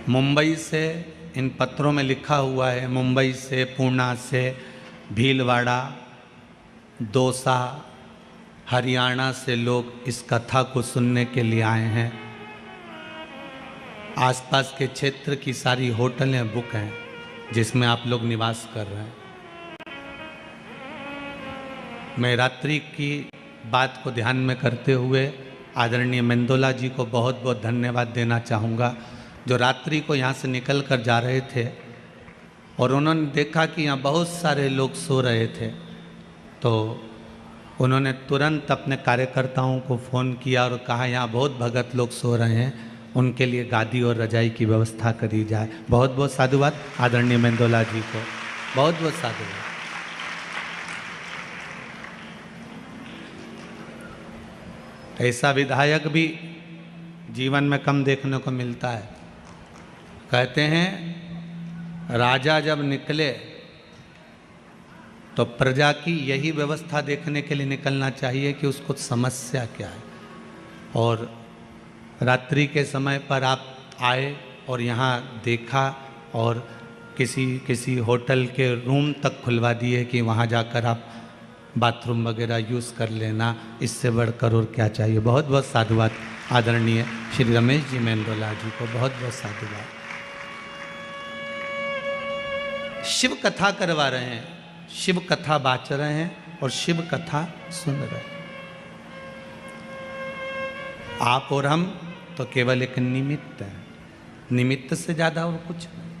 मुंबई से, इन पत्रों में लिखा हुआ है, मुंबई से, पूना से, भीलवाड़ा, दौसा, हरियाणा से लोग इस कथा को सुनने के लिए आए हैं। आसपास के क्षेत्र की सारी होटलें बुक हैं जिसमें आप लोग निवास कर रहे हैं। मैं रात्रि की बात को ध्यान में करते हुए आदरणीय मेंदोला जी को बहुत बहुत धन्यवाद देना चाहूँगा, जो रात्रि को यहाँ से निकल कर जा रहे थे और उन्होंने देखा कि यहाँ बहुत सारे लोग सो रहे थे, तो उन्होंने तुरंत अपने कार्यकर्ताओं को फ़ोन किया और कहा यहाँ बहुत भगत लोग सो रहे हैं, उनके लिए गादी और रजाई की व्यवस्था करी जाए। बहुत बहुत साधुवाद आदरणीय मेंदोला जी को, बहुत बहुत साधुवाद। ऐसा विधायक भी जीवन में कम देखने को मिलता है। कहते हैं राजा जब निकले तो प्रजा की यही व्यवस्था देखने के लिए निकलना चाहिए कि उसको समस्या क्या है। और रात्रि के समय पर आप आए और यहाँ देखा और किसी होटल के रूम तक खुलवा दिए कि वहाँ जाकर आप बाथरूम वगैरह यूज़ कर लेना, इससे बढ़कर और क्या चाहिए। बहुत बहुत साधुवाद आदरणीय श्री रमेश जी मेंदोला जी को, बहुत बहुत साधुवाद। शिव कथा करवा रहे हैं, शिव कथा बाच रहे हैं और शिव कथा सुन रहे हैं। आप और हम तो केवल एक निमित्त हैं, निमित्त से ज़्यादा और कुछ नहीं।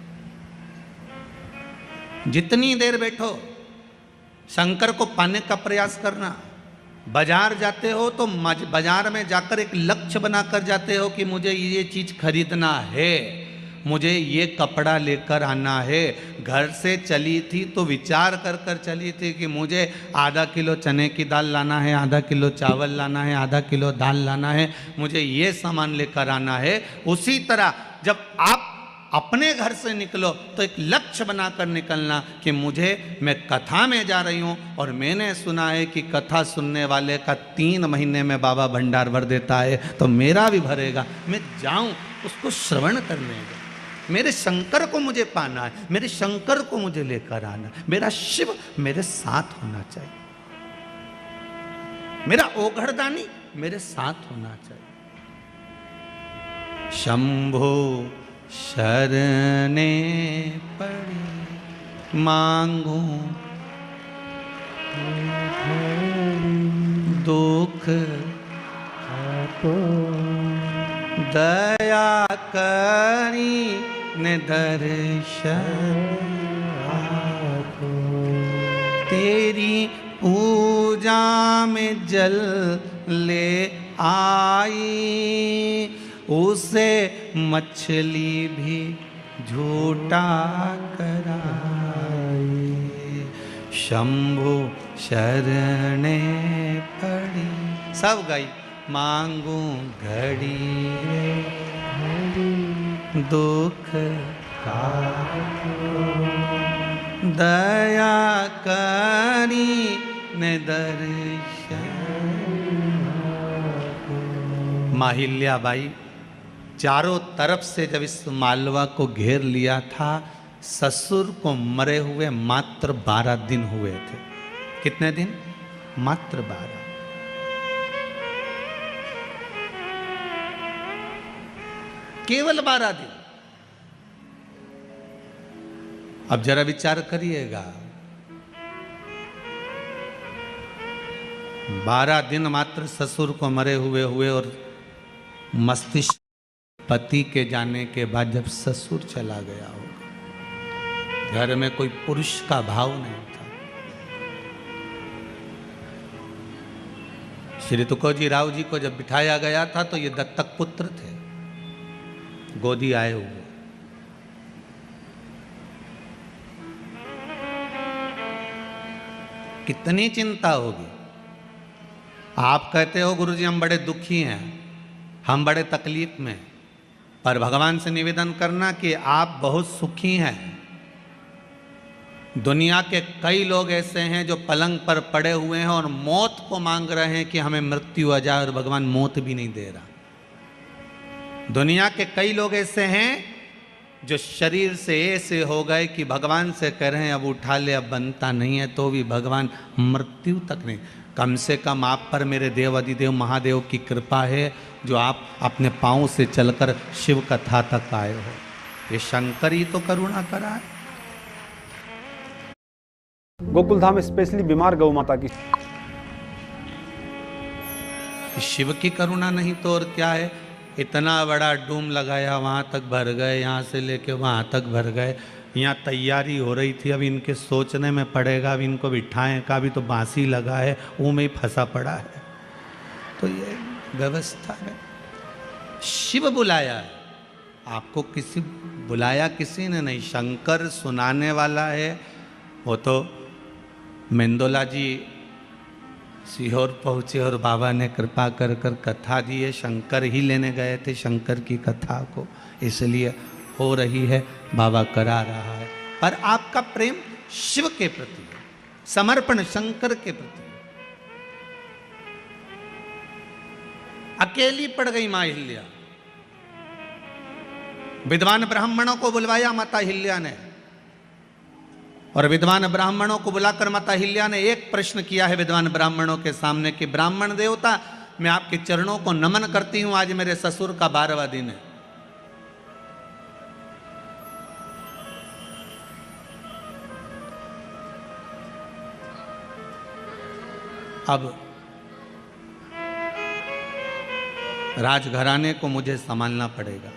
जितनी देर बैठो शंकर को पाने का प्रयास करना। बाजार जाते हो तो बाजार में जाकर एक लक्ष्य बनाकर जाते हो कि मुझे ये चीज़ खरीदना है, मुझे ये कपड़ा लेकर आना है। घर से चली थी तो विचार कर कर चली थी कि मुझे आधा किलो चने की दाल लाना है, आधा किलो चावल लाना है, आधा किलो दाल लाना है, मुझे ये सामान लेकर आना है। उसी तरह जब आप अपने घर से निकलो तो एक लक्ष्य बनाकर निकलना कि मैं कथा में जा रही हूँ और मैंने सुना है कि कथा सुनने वाले का 3 महीने में बाबा भंडार भर देता है, तो मेरा भी भरेगा। मैं जाऊँ उसको श्रवण करने, मेरे शंकर को मुझे पाना है, मेरे शंकर को मुझे लेकर आना, मेरा शिव मेरे साथ होना चाहिए, मेरा ओघड़दानी मेरे साथ होना चाहिए। शंभो शरणे पड़ी मांगू दुख दया करी ने दर्शन तेरी पूजा में जल ले आई, उसे मछली भी झूठा कराई। शंभु शरणे पड़ी, सब गई मांगू घड़ी दुख का, दया करी ने दर्शन। माहिल्याबाई चारों तरफ से जब इस मालवा को घेर लिया था, ससुर को मरे हुए मात्र 12 दिन हुए थे। कितने दिन? मात्र 12। केवल 12 दिन। अब जरा विचार करिएगा, 12 दिन मात्र ससुर को मरे हुए और मस्तिष्क पति के जाने के बाद जब ससुर चला गया होगा, घर में कोई पुरुष का भाव नहीं था। श्री तुकोजी राव जी को जब बिठाया गया था तो ये दत्तक पुत्र थे, गोदी आए हुए। कितनी चिंता होगी। आप कहते हो गुरुजी हम बड़े दुखी हैं, हम बड़े तकलीफ में, पर भगवान से निवेदन करना कि आप बहुत सुखी हैं। दुनिया के कई लोग ऐसे हैं जो पलंग पर पड़े हुए हैं और मौत को मांग रहे हैं कि हमें मृत्यु आ जाए, और भगवान मौत भी नहीं दे रहा। दुनिया के कई लोग ऐसे हैं जो शरीर से ऐसे हो गए कि भगवान से कह रहे हैं अब उठा ले, अब बनता नहीं है, तो भी भगवान मृत्यु तक नहीं। कम से कम आप पर मेरे देव अधिदेव महादेव की कृपा है जो आप अपने पाँव से चलकर शिव कथा तक आए हो। ये शंकर ही तो करुणा करा है। गोकुल धाम स्पेशली बीमार गौ माता की शिव की करुणा नहीं तो और क्या है। इतना बड़ा डूम लगाया, वहाँ तक भर गए, यहाँ से लेके वहाँ तक भर गए। यहाँ तैयारी हो रही थी, अब इनके सोचने में पड़ेगा, अब इनको बिठाएं का भी तो बांसी लगा है, वो में ही फंसा पड़ा है। तो ये व्यवस्था है। शिव बुलाया है आपको, किसी बुलाया किसी ने नहीं। शंकर सुनाने वाला है। वो तो मेंदोला जी सीहोर पहुँचे और बाबा ने कृपा कर कर कथा दी है। शंकर ही लेने गए थे शंकर की कथा को, इसलिए हो रही है, बाबा करा रहा है। पर आपका प्रेम शिव के प्रति है, समर्पण शंकर के प्रति है। अकेली पड़ गई मां हिल्या। विद्वान ब्राह्मणों को बुलवाया माता हिल्या ने, और विद्वान ब्राह्मणों को बुलाकर माता हिल्या ने एक प्रश्न किया है विद्वान ब्राह्मणों के सामने कि ब्राह्मण देवता, मैं आपके चरणों को नमन करती हूं, आज मेरे ससुर का 12वां दिन है। अब राजघराने को मुझे संभालना पड़ेगा,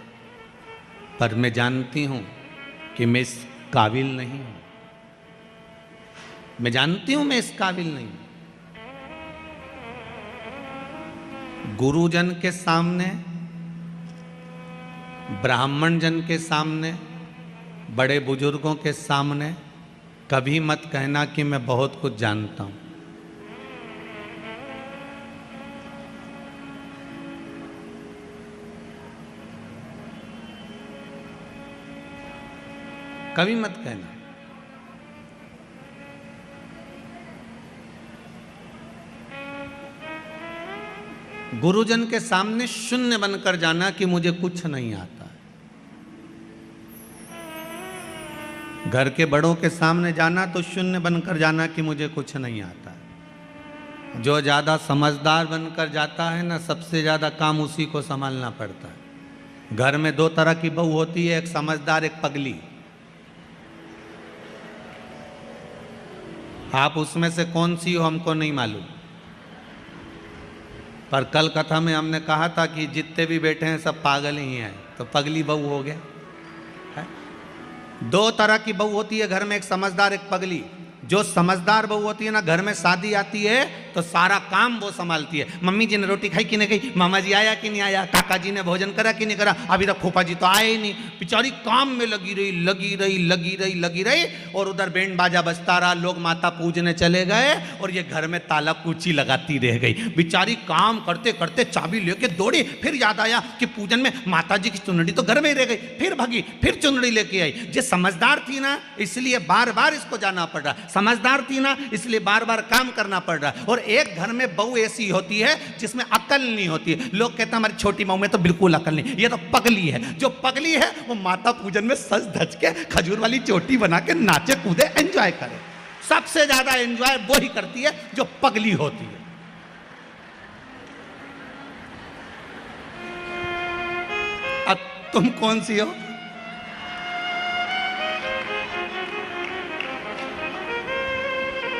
पर मैं जानती हूं कि मैं इस काबिल नहीं हूं। मैं जानती हूं मैं इस काबिल नहीं हूं। गुरुजन के सामने, ब्राह्मण जन के सामने, बड़े बुजुर्गों के सामने कभी मत कहना कि मैं बहुत कुछ जानता हूं। कभी मत कहना। गुरुजन के सामने शून्य बनकर जाना कि मुझे कुछ नहीं आता है। घर के बड़ों के सामने जाना तो शून्य बनकर जाना कि मुझे कुछ नहीं आता है। जो ज़्यादा समझदार बनकर जाता है ना, सबसे ज़्यादा काम उसी को संभालना पड़ता है। घर में 2 तरह की बहू होती है, एक समझदार, एक पगली। आप उसमें से कौन सी हो हमको नहीं मालूम, पर कल कथा में हमने कहा था कि जितने भी बैठे हैं सब पागल ही हैं, तो पगली बहू हो गया है? 2 तरह की बहू होती है घर में, एक समझदार, एक पगली। जो समझदार बहू होती है ना, घर में शादी आती है तो सारा काम वो संभालती है। मम्मी जी ने रोटी खाई कि नहीं खाई, मामा जी आया कि नहीं आया, काका जी ने भोजन करा कि नहीं करा, अभी तक फूफा जी तो आए ही नहीं। बेचारी काम में लगी रही, और उधर बैंड बाजा बजता रहा, लोग माता पूजने चले गए और ये घर में ताला कुची लगाती रह गई। बेचारी काम करते करते चाबी लेके दौड़ी, फिर याद आया कि पूजन में माता जी की चुनरी तो घर में ही रह गई, फिर भागी, फिर चुनरी लेके आई। ये समझदार थी ना, इसलिए बार बार इसको जाना पड़ रहा। समझदार थी ना, इसलिए बार बार काम करना पड़ रहा। और एक घर में बहू ऐसी होती है जिसमें अकल नहीं होती है। लोग कहते हैं हमारी छोटी बहू में तो बिल्कुल अकल नहीं, ये तो पगली है। जो पगली है वो माता पूजन में सज धज के खजूर वाली चोटी बना के नाचे कूदे, एंजॉय करे। सबसे ज्यादा एंजॉय वो ही करती है जो पगली होती है। अब तुम कौन सी हो?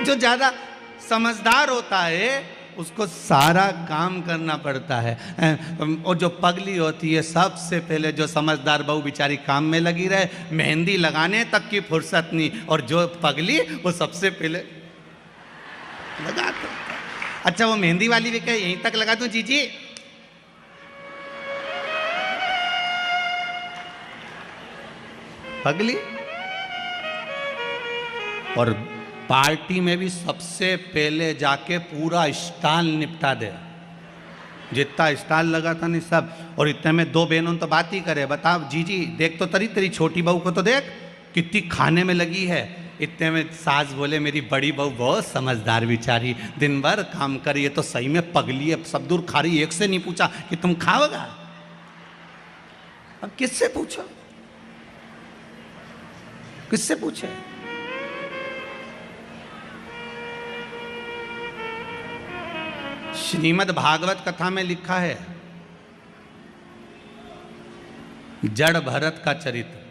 जो ज्यादा समझदार होता है उसको सारा काम करना पड़ता है, और जो पगली होती है सबसे पहले, जो समझदार बहू बेचारी काम में लगी रहे, मेहंदी लगाने तक की फुर्सत नहीं, और जो पगली वो सबसे पहले लगा दो। अच्छा वो मेहंदी वाली भी क्या यहीं तक लगा दूं जीजी? पगली। और पार्टी में भी सबसे पहले जाके पूरा स्टॉल निपटा दे, जितना स्टॉल लगा था नहीं सब। और इतने में 2 बहनों तो बात ही करे, बताओ जीजी देख तो तेरी छोटी बहू को तो देख कितनी खाने में लगी है। इतने में सास बोले मेरी बड़ी बहू बहुत समझदार बेचारी, दिन भर काम करी है, तो सही में पगली है, सब दूर खा रही। एक से नहीं पूछा कि तुम खाओगा, अब किससे पूछो? किससे पूछे? श्रीमद् भागवत कथा में लिखा है, जड़ भरत का चरित्र।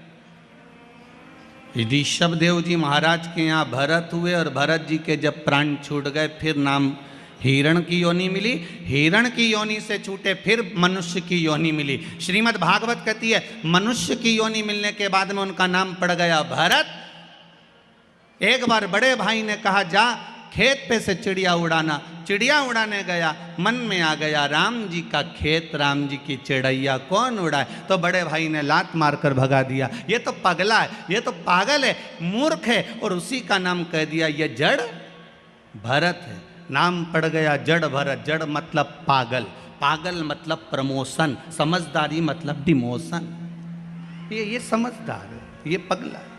ऋषभ देव जी महाराज के यहाँ भरत हुए और भरत जी के जब प्राण छूट गए, फिर नाम हिरण की योनि मिली, हिरण की योनि से छूटे फिर मनुष्य की योनि मिली। श्रीमद् भागवत कहती है मनुष्य की योनि मिलने के बाद में उनका नाम पड़ गया भरत। एक बार बड़े भाई ने कहा जा खेत पे से चिड़िया उड़ाना। चिड़िया उड़ाने गया, मन में आ गया राम जी का खेत, राम जी की चिड़ैया कौन उड़ाए। तो बड़े भाई ने लात मारकर भगा दिया, ये तो पगला है, ये तो पागल है, मूर्ख है, और उसी का नाम कह दिया ये जड़ भरत है। नाम पड़ गया जड़ भरत। जड़ मतलब पागल, पागल मतलब प्रमोशन, समझदारी मतलब डिमोशन। ये समझदार है, ये पगला है।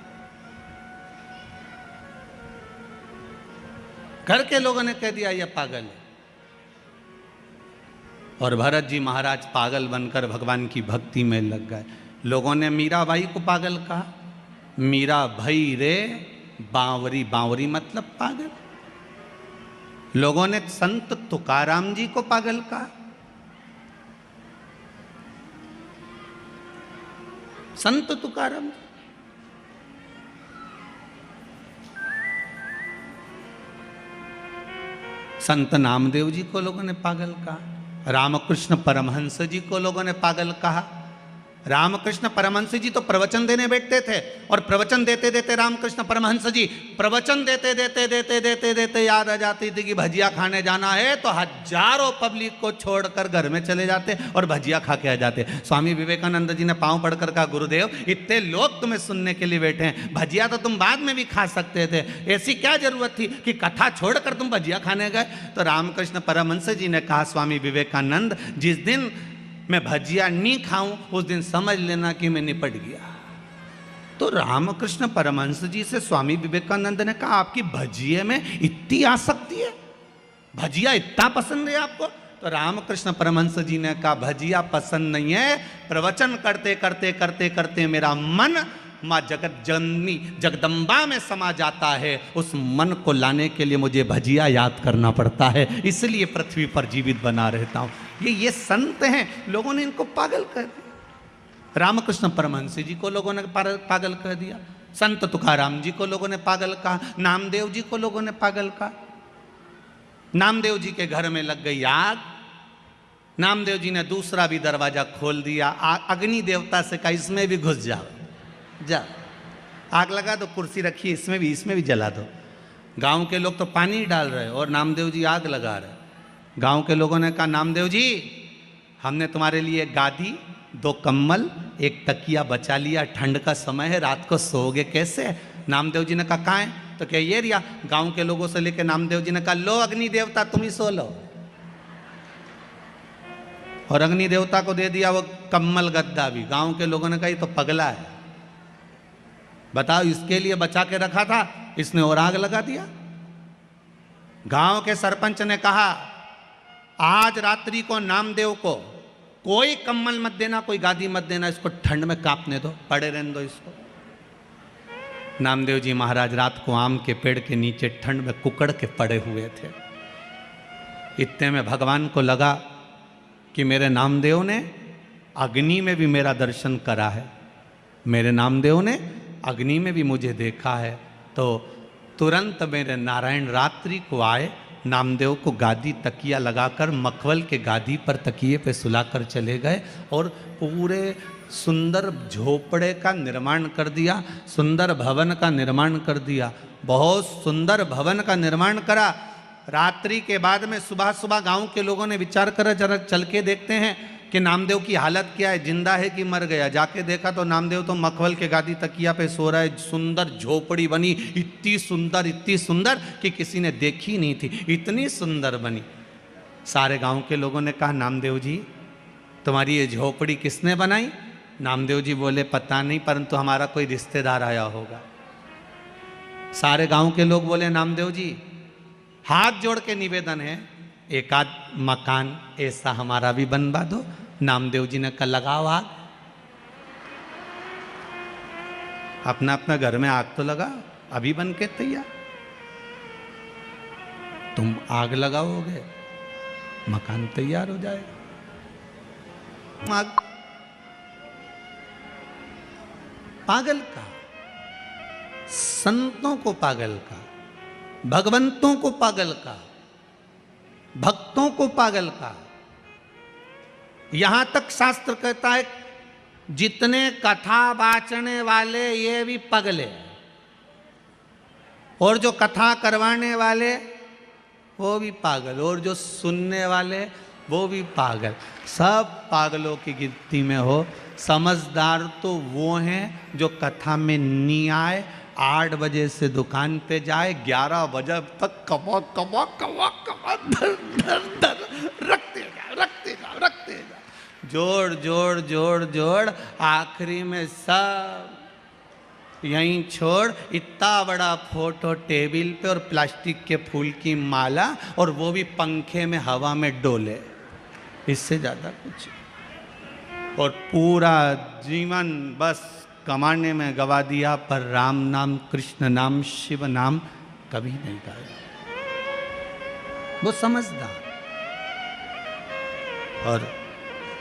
घर के लोगों ने कह दिया ये पागल है। और भरत जी महाराज पागल बनकर भगवान की भक्ति में लग गए। लोगों ने मीराबाई को पागल कहा, मीरा भई रे बावरी, बावरी मतलब पागल। लोगों ने संत तुकाराम जी को पागल कहा। संत तुकाराम जी, संत नामदेव जी को लोगों ने पागल कहा। रामकृष्ण परमहंस जी को लोगों ने पागल कहा। रामकृष्ण परमहंस जी तो प्रवचन देने बैठते थे, और प्रवचन देते देते रामकृष्ण परमहंस जी प्रवचन देते देते देते देते देते याद आ जाती थी कि भजिया खाने जाना है, तो हजारों पब्लिक को छोड़कर घर में चले जाते और भजिया खा के आ जाते। स्वामी विवेकानंद जी ने पांव पड़कर कहा, गुरुदेव इतने लोग तुम्हें सुनने के लिए बैठे हैं, भजिया तो तुम बाद में भी खा सकते थे, ऐसी क्या जरूरत थी कि कथा छोड़कर तुम भजिया खाने गए। तो रामकृष्ण परमहंस जी ने कहा, स्वामी विवेकानंद जिस दिन मैं भजिया नहीं खाऊं उस दिन समझ लेना कि मैं निपट गया। तो रामकृष्ण परमहंस जी से स्वामी विवेकानंद ने कहा, आपकी भजिए में इतनी आसक्ति है, भजिया इतना पसंद है आपको? तो रामकृष्ण परमहंस जी ने कहा, भजिया पसंद नहीं है, प्रवचन करते करते करते करते मेरा मन माँ जगत जननी जगदम्बा में समा जाता है। उस मन को लाने के लिए मुझे भजिया याद करना पड़ता है, इसलिए पृथ्वी पर जीवित बना रहता हूँ। ये संत हैं, लोगों ने इनको पागल कर दिया। रामकृष्ण परमहंस जी को लोगों ने पागल कर दिया, संत तुकाराम जी को लोगों ने पागल कहा, नामदेव जी को लोगों ने पागल कहा। नामदेव जी के घर में लग गई आग। नामदेव जी ने दूसरा भी दरवाजा खोल दिया। अग्नि देवता से कहा, इसमें भी घुस जाओ, जा आग लगा दो, कुर्सी रखी इसमें भी जला दो। गांव के लोग तो पानी डाल रहे और नामदेव जी आग लगा रहे। गांव के लोगों ने कहा, नामदेव जी हमने तुम्हारे लिए गादी, 2 कंबल, 1 तकिया बचा लिया, ठंड का समय है, रात को सोओगे कैसे? नामदेव जी ने कहा, कहाँ है? तो क्या ये रिया? गांव के लोगों से लेकर नामदेव जी ने कहा, लो अग्नि देवता तुम ही सो लो। और अग्नि देवता को दे दिया वो कम्बल गद्दा भी। गांव के लोगों ने कहा, ये तो पगला है, बताओ इसके लिए बचा के रखा था, इसने और आग लगा दिया। गांव के सरपंच ने कहा, आज रात्रि को नामदेव को कोई कम्बल मत देना, कोई गादी मत देना, इसको ठंड में कांपने दो, पड़े रहने दो इसको। नामदेव जी महाराज रात को आम के पेड़ के नीचे ठंड में कुकड़ के पड़े हुए थे। इतने में भगवान को लगा कि मेरे नामदेव ने अग्नि में भी मेरा दर्शन करा है, मेरे नामदेव ने अग्नि में भी मुझे देखा है। तो तुरंत मेरे नारायण रात्रि को आए, नामदेव को गादी तकिया लगाकर मखवल के गादी पर तकिए पे सुलाकर चले गए और पूरे सुंदर झोपड़े का निर्माण कर दिया, सुंदर भवन का निर्माण कर दिया। बहुत सुंदर भवन का निर्माण करा। रात्रि के बाद में सुबह सुबह गांव के लोगों ने विचार करा, जरा चल के देखते हैं कि नामदेव की हालत क्या है, जिंदा है कि मर गया। जाके देखा तो नामदेव तो मखवल के गादी तकिया पे सो रहा है। सुंदर झोपड़ी बनी, इतनी सुंदर कि किसी ने देखी नहीं थी, इतनी सुंदर बनी। सारे गांव के लोगों ने कहा, नामदेव जी तुम्हारी ये झोपड़ी किसने बनाई? नामदेव जी बोले, पता नहीं, परंतु हमारा कोई रिश्तेदार आया होगा। सारे गांव के लोग बोले, नामदेव जी हाथ जोड़ के निवेदन है, एक आध मकान ऐसा हमारा भी बनवा दो। नामदेव जी ने कहा, लगाओ आग। अपना अपना घर में आग तो लगा, अभी बन के तैयार। तुम आग लगाओगे, मकान तैयार हो जाएगा। आग पागल का, संतों को पागल का, भगवंतों को पागल का, भक्तों को पागल का। यहां तक शास्त्र कहता है जितने कथा वाचने वाले ये भी पगले, और जो कथा करवाने वाले वो भी पागल, और जो सुनने वाले वो भी पागल। सब पागलों की गिनती में हो। समझदार तो वो हैं जो कथा में नहीं आए, 8 बजे से दुकान पे जाए, 11 बजे तक कबा कबा कबा कबा धर धर धर रखते जा, जोड़ जोड़ जोड़ जोड़, आखिरी में सब यहीं छोड़। इतना बड़ा फोटो टेबल पे और प्लास्टिक के फूल की माला, और वो भी पंखे में हवा में डोले, इससे ज़्यादा कुछ। और पूरा जीवन बस कमाने में गवा दिया, पर राम नाम, कृष्ण नाम, शिव नाम कभी नहीं गाया। वो समझदार। और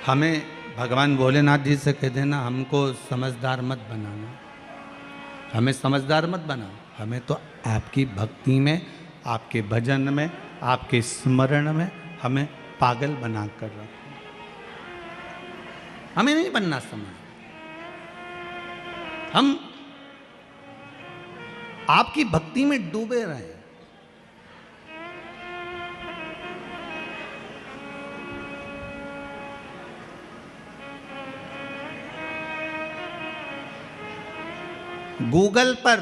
हमें भगवान भोलेनाथ जी से कह देना, हमको समझदार मत बनाना, हमें समझदार मत बनाओ, हमें तो आपकी भक्ति में, आपके भजन में, आपके स्मरण में हमें पागल बना कर रखो। हमें नहीं बनना समझ। हम आपकी भक्ति में डूबे रहे। गूगल पर,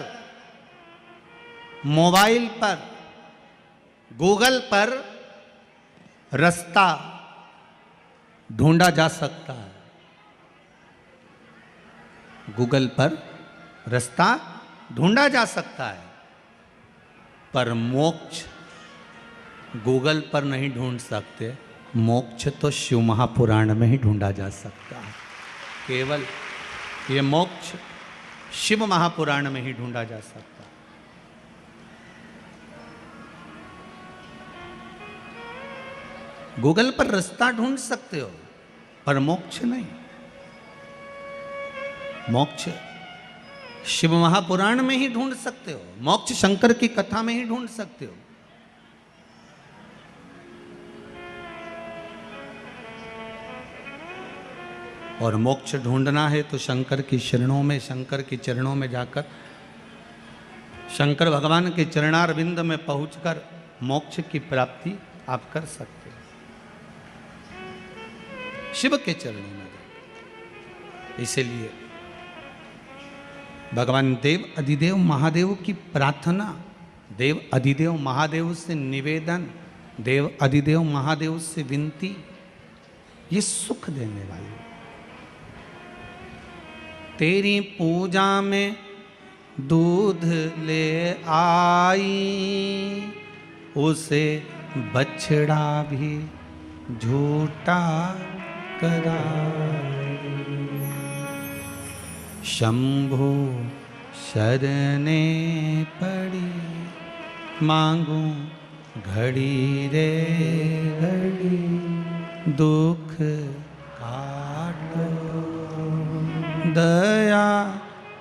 मोबाइल पर, गूगल पर रास्ता ढूंढा जा सकता है। गूगल पर रास्ता ढूंढा जा सकता है, पर मोक्ष गूगल पर नहीं ढूंढ सकते। मोक्ष तो शिव महापुराण में ही ढूंढा जा सकता है। केवल ये मोक्ष शिव महापुराण में ही ढूंढा जा सकता है। गूगल पर रास्ता ढूंढ सकते हो, पर मोक्ष नहीं। मोक्ष शिव महापुराण में ही ढूंढ सकते हो, मोक्ष शंकर की कथा में ही ढूंढ सकते हो। और मोक्ष ढूंढना है तो शंकर की शरणों में, शंकर की चरणों में जाकर, शंकर भगवान के चरणारविंद में पहुंचकर मोक्ष की प्राप्ति आप कर सकते हो, शिव के चरणों में जाकर। इसलिए भगवान देव अधिदेव महादेव की प्रार्थना, देव अधिदेव महादेव से निवेदन, देव अधिदेव महादेव से विनती, ये सुख देने वाली। तेरी पूजा में दूध ले आई, उसे बछड़ा भी झूठा कराई। शंभु शरणे पड़ी, मांगू घड़ी रे घड़ी, दुख काटो दया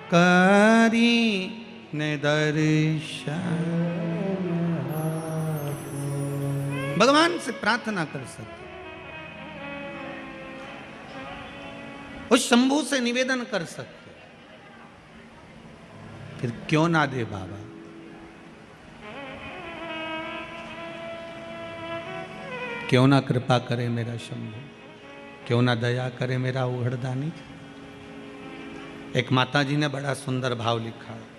करी ने दर्शन। भगवान से प्रार्थना कर सकते, उस शंभू से निवेदन कर सकते, फिर क्यों ना दे बाबा। क्यों ना कृपा करे मेरा शंभू, क्यों ना दया करे मेरा उघड़दानी। एक माता जी ने बड़ा सुंदर भाव लिखा है।